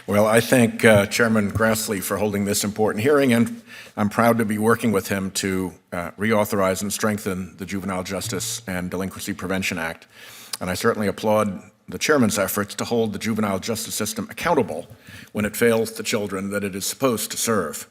Well, I thank Chairman Grassley for holding this important hearing, and I'm proud to be working with him to reauthorize and strengthen the Juvenile Justice and Delinquency Prevention Act. And I certainly applaud the chairman's efforts to hold the juvenile justice system accountable when it fails the children that it is supposed to serve.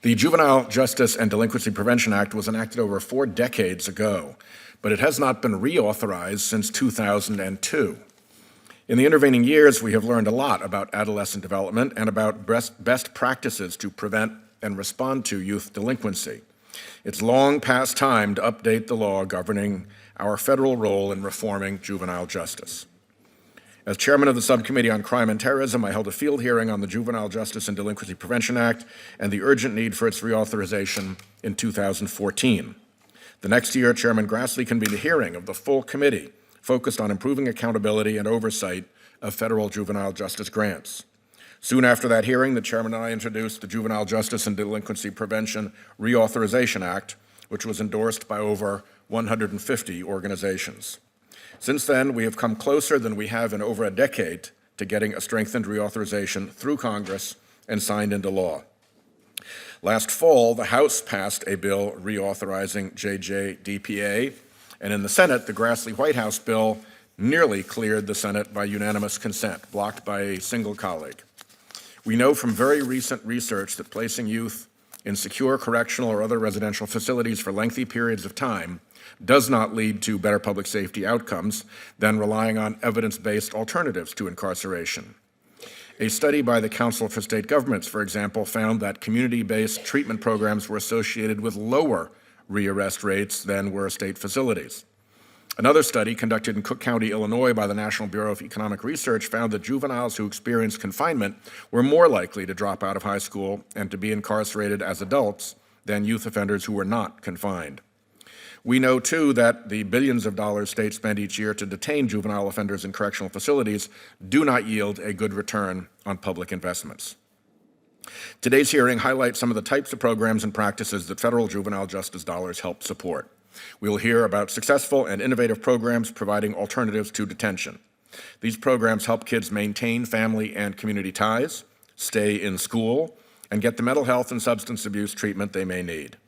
The Juvenile Justice and Delinquency Prevention Act was enacted over 4 decades ago, but it has not been reauthorized since 2002. In the intervening years, we have learned a lot about adolescent development and about best practices to prevent and respond to youth delinquency. It's long past time to update the law governing our federal role in reforming juvenile justice. As chairman of the Subcommittee on Crime and Terrorism, I held a field hearing on the Juvenile Justice and Delinquency Prevention Act and the urgent need for its reauthorization in 2014. The next year, Chairman Grassley convened a hearing of the full committee focused on improving accountability and oversight of federal juvenile justice grants. Soon after that hearing, the chairman and I introduced the Juvenile Justice and Delinquency Prevention Reauthorization Act, which was endorsed by over 150 organizations. Since then, we have come closer than we have in over a decade to getting a strengthened reauthorization through Congress and signed into law. Last fall, the House passed a bill reauthorizing JJDPA, and in the Senate, the Grassley Whitehouse bill nearly cleared the Senate by unanimous consent, blocked by a single colleague. We know from very recent research that placing youth in secure correctional or other residential facilities for lengthy periods of time does not lead to better public safety outcomes than relying on evidence-based alternatives to incarceration. A study by the Council for State Governments, for example, found that community-based treatment programs were associated with lower rearrest rates than were state facilities. Another study conducted in Cook County, Illinois by the National Bureau of Economic Research found that juveniles who experienced confinement were more likely to drop out of high school and to be incarcerated as adults than youth offenders who were not confined. We know, too, that the billions of dollars states spend each year to detain juvenile offenders in correctional facilities do not yield a good return on public investments. Today's hearing highlights some of the types of programs and practices that federal juvenile justice dollars help support. We will hear about successful and innovative programs providing alternatives to detention. These programs help kids maintain family and community ties, stay in school, and get the mental health and substance abuse treatment they may need.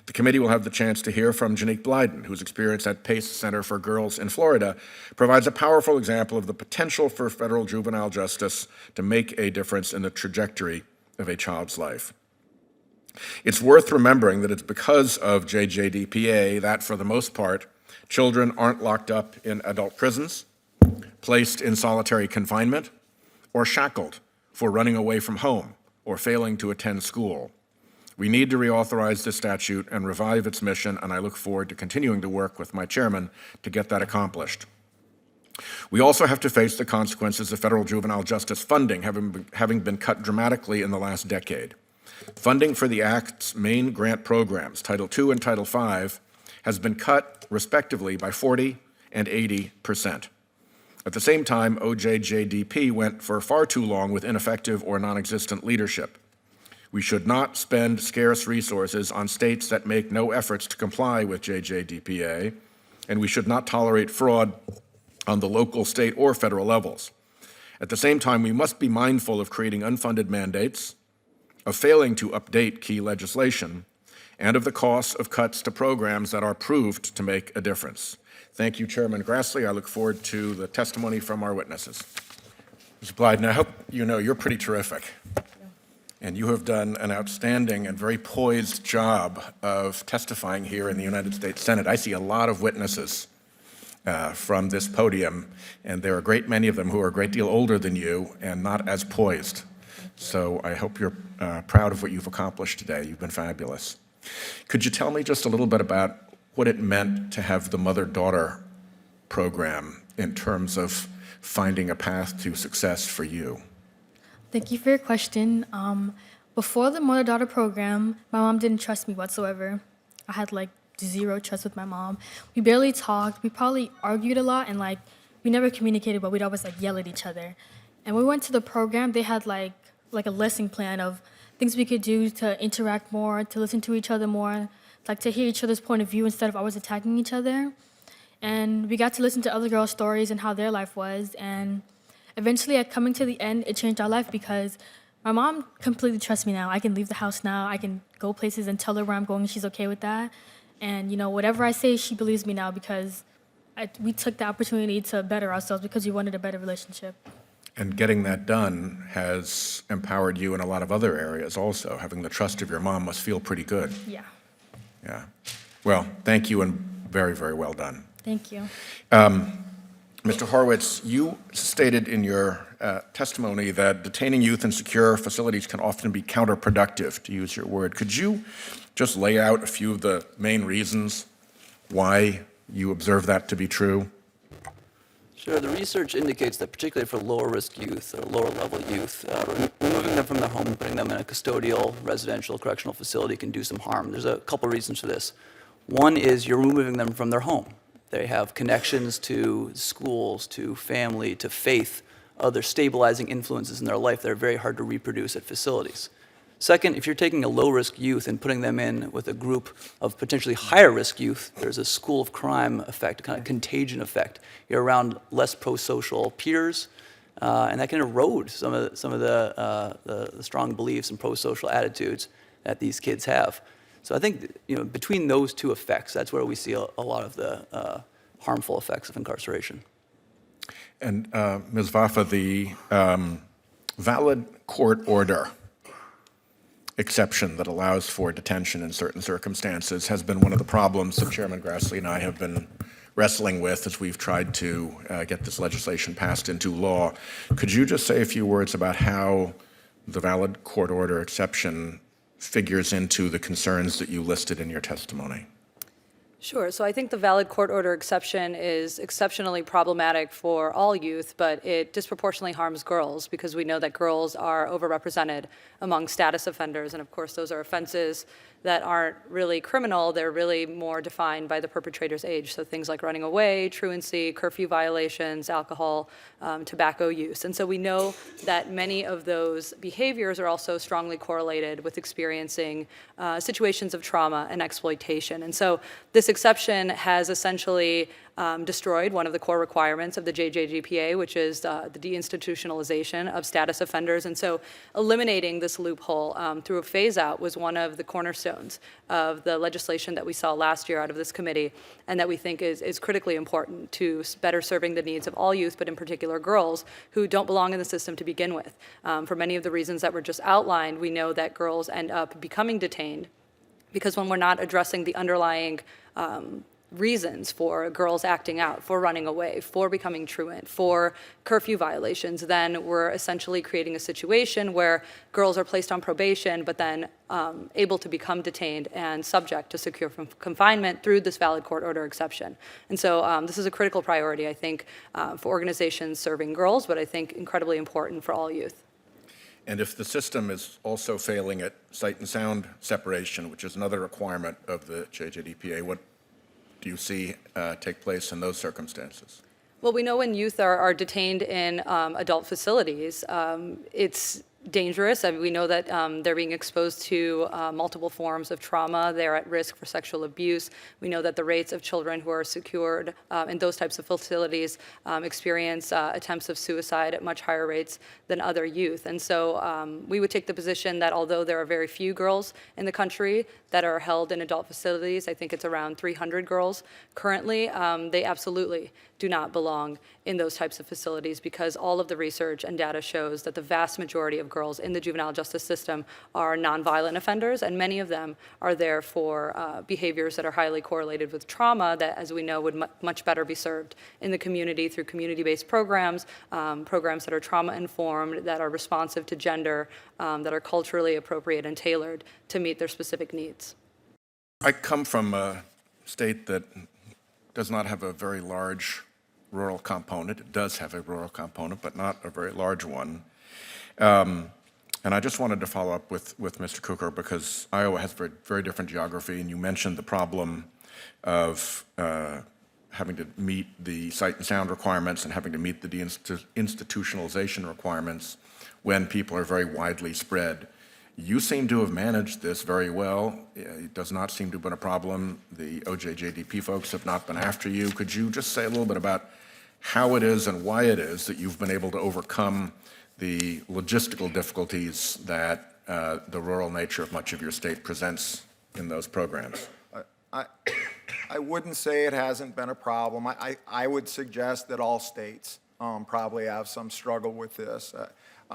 The committee will have the chance to hear from Janique Blyden, whose experience at Pace Center for Girls in Florida provides a powerful example of the potential for federal juvenile justice to make a difference in the trajectory of a child's life. It's worth remembering that it's because of JJDPA that, for the most part, children aren't locked up in adult prisons, placed in solitary confinement, or shackled for running away from home or failing to attend school. We need to reauthorize this statute and revive its mission, and I look forward to continuing to work with my chairman to get that accomplished. We also have to face the consequences of federal juvenile justice funding having been cut dramatically in the last decade. Funding for the Act's main grant programs, Title II and Title V, has been cut, respectively, by 40% and 80%. At the same time, OJJDP went for far too long with ineffective or non-existent leadership. We should not spend scarce resources on states that make no efforts to comply with JJDPA, and we should not tolerate fraud on the local, state, or federal levels. At the same time, we must be mindful of creating unfunded mandates, of failing to update key legislation, and of the costs of cuts to programs that are proved to make a difference. Thank you, Chairman Grassley. I look forward to the testimony from our witnesses. Ms. Blyden, I hope you know you're pretty terrific. And you have done an outstanding and very poised job of testifying here in the United States Senate. I see a lot of witnesses from this podium, and there are a great many of them who are a great deal older than you and not as poised. So I hope you're proud of what you've accomplished today. You've been fabulous. Could you tell me just a little bit about what it meant to have the mother-daughter program in terms of finding a path to success for you? Thank you for your question. Before the mother-daughter program, my mom didn't trust me whatsoever. I had zero trust with my mom. We barely talked. We probably argued a lot, and we never communicated, but we'd always yell at each other. And when we went to the program, they had like a lesson plan of things we could do to interact more, to listen to each other more, to hear each other's point of view instead of always attacking each other. And we got to listen to other girls' stories and how their life was. And eventually, coming to the end, it changed our life because my mom completely trusts me now. I can leave the house now. I can go places and tell her where I'm going. She's okay with that. And, whatever I say, she believes me now because we took the opportunity to better ourselves because we wanted a better relationship. And getting that done has empowered you in a lot of other areas also. Having the trust of your mom must feel pretty good. Yeah. Yeah. Well, thank you and very, very well done. Thank you. Mr. Horowitz, you stated in your testimony that detaining youth in secure facilities can often be counterproductive, to use your word. Could you just lay out a few of the main reasons why you observe that to be true? Sure. The research indicates that particularly for lower-risk youth or lower-level youth, removing them from their home and putting them in a custodial, residential, correctional facility can do some harm. There's a couple reasons for this. One is you're removing them from their home. They have connections to schools, to family, to faith, other stabilizing influences in their life that are very hard to reproduce at facilities. Second, if you're taking a low-risk youth and putting them in with a group of potentially higher-risk youth, there's a school of crime effect, a kind of contagion effect. You're around less pro-social peers, and that can erode some of the strong beliefs and pro-social attitudes that these kids have. So I think between those two effects, that's where we see a lot of the harmful effects of incarceration. And Ms. Vafa, the valid court order exception that allows for detention in certain circumstances has been one of the problems that Chairman Grassley and I have been wrestling with as we've tried to get this legislation passed into law. Could you just say a few words about how the valid court order exception figures into the concerns that you listed in your testimony? Sure. So I think the valid court order exception is exceptionally problematic for all youth, but it disproportionately harms girls because we know that girls are overrepresented among status offenders. And of course, those are offenses that aren't really criminal. They're really more defined by the perpetrator's age. So things like running away, truancy, curfew violations, alcohol, tobacco use. And so we know that many of those behaviors are also strongly correlated with experiencing situations of trauma and exploitation. And so this exception has essentially destroyed one of the core requirements of the JJGPA, which is the deinstitutionalization of status offenders. And so eliminating this loophole through a phase-out was one of the cornerstones of the legislation that we saw last year out of this committee, and that we think is critically important to better serving the needs of all youth, but in particular girls who don't belong in the system to begin with. For many of the reasons that were just outlined, we know that girls end up becoming detained because when we're not addressing the underlying reasons for girls acting out, for running away, for becoming truant, for curfew violations, then we're essentially creating a situation where girls are placed on probation, but then able to become detained and subject to secure confinement through this valid court order exception. And so this is a critical priority, I think, for organizations serving girls, but I think incredibly important for all youth. And if the system is also failing at sight and sound separation, which is another requirement of the JJDPA, what do you see take place in those circumstances? Well, we know when youth are detained in adult facilities, it's dangerous. I mean, we know that they're being exposed to multiple forms of trauma. They're at risk for sexual abuse. We know that the rates of children who are secured in those types of facilities experience attempts of suicide at much higher rates than other youth. And so we would take the position that although there are very few girls in the country that are held in adult facilities, I think it's around 300 girls currently, they absolutely do not belong in those types of facilities because all of the research and data shows that the vast majority of girls in the juvenile justice system are nonviolent offenders, and many of them are there for behaviors that are highly correlated with trauma that, as we know, would much better be served in the community through community-based programs, programs that are trauma-informed, that are responsive to gender, that are culturally appropriate and tailored to meet their specific needs. I come from a state that does not have a very large rural component. It does have a rural component, but not a very large one. And I just wanted to follow up with Mr. Cooker because Iowa has very, very different geography, and you mentioned the problem of having to meet the sight and sound requirements and having to meet the deinstitutionalization requirements when people are very widely spread. You seem to have managed this very well. It does not seem to have been a problem. The OJJDP folks have not been after you. Could you just say a little bit about how it is and why it is that you've been able to overcome the logistical difficulties that the rural nature of much of your state presents in those programs. I wouldn't say it hasn't been a problem. I would suggest that all states probably have some struggle with this.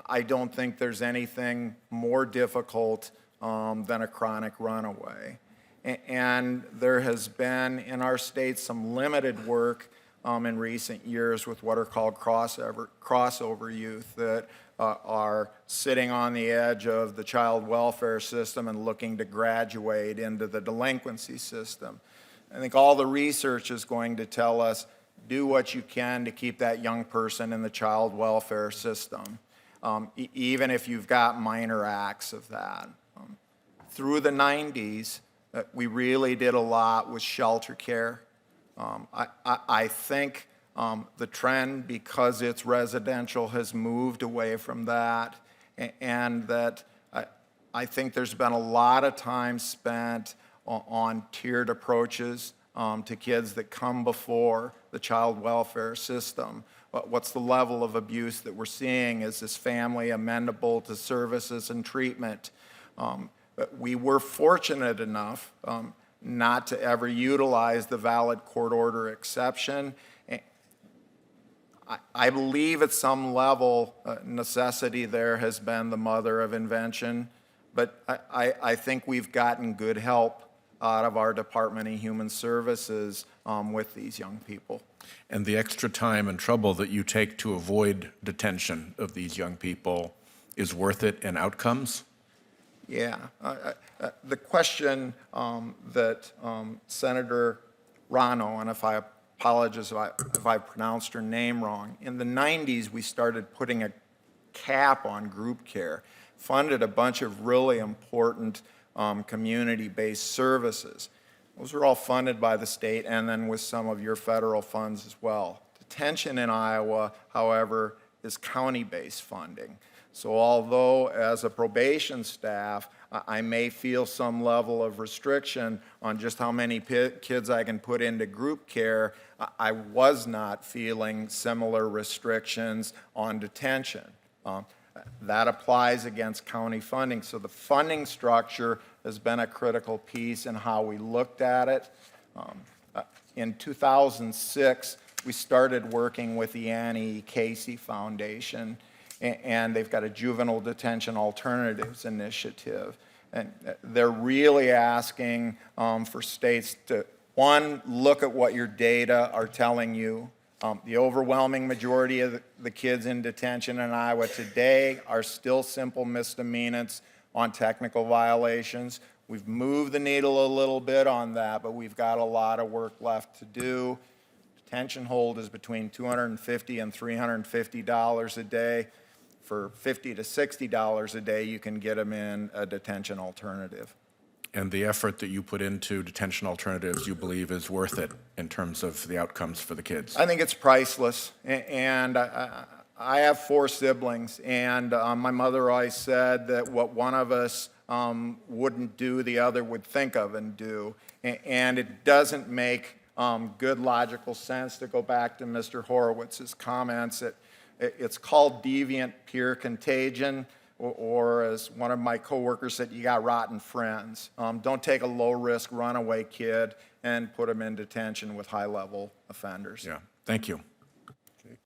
I don't think there's anything more difficult than a chronic runaway. And there has been in our state some limited work in recent years with what are called crossover youth that are sitting on the edge of the child welfare system and looking to graduate into the delinquency system. I think all the research is going to tell us do what you can to keep that young person in the child welfare system, even if you've got minor acts of that. Through the 90s, we really did a lot with shelter care. I think the trend, because it's residential, has moved away from that, and that I think there's been a lot of time spent on tiered approaches to kids that come before the child welfare system. What's the level of abuse that we're seeing? Is this family amenable to services and treatment? But we were fortunate enough not to ever utilize the valid court order exception. I believe at some level necessity there has been the mother of invention, but I think we've gotten good help out of our Department of Human Services with these young people. And the extra time and trouble that you take to avoid detention of these young people is worth it in outcomes? Yeah. The question that Senator Rano, and if I apologize if I pronounced her name wrong, in the 90s we started putting a cap on group care, funded a bunch of really important community-based services. Those were all funded by the state and then with some of your federal funds as well. Detention in Iowa, however, is county-based funding. So although as a probation staff, I may feel some level of restriction on just how many kids I can put into group care, I was not feeling similar restrictions on detention. That applies against county funding. So the funding structure has been a critical piece in how we looked at it. In 2006, we started working with the Annie Casey Foundation, and they've got a juvenile detention alternatives initiative. And they're really asking for states to, one, look at what your data are telling you. The overwhelming majority of the kids in detention in Iowa today are still simple misdemeanors on technical violations. We've moved the needle a little bit on that, but we've got a lot of work left to do. Detention hold is between $250 and $350 a day. For $50 to $60 a day, you can get them in a detention alternative. And the effort that you put into detention alternatives, you believe, is worth it in terms of the outcomes for the kids? I think it's priceless. And I have 4 siblings, and my mother always said that what one of us wouldn't do, the other would think of and do. And it doesn't make good logical sense to go back to Mr. Horowitz's comments. It's called deviant peer contagion, or as one of my coworkers said, you got rotten friends. Don't take a low-risk runaway kid and put him in detention with high-level offenders. Yeah, thank you.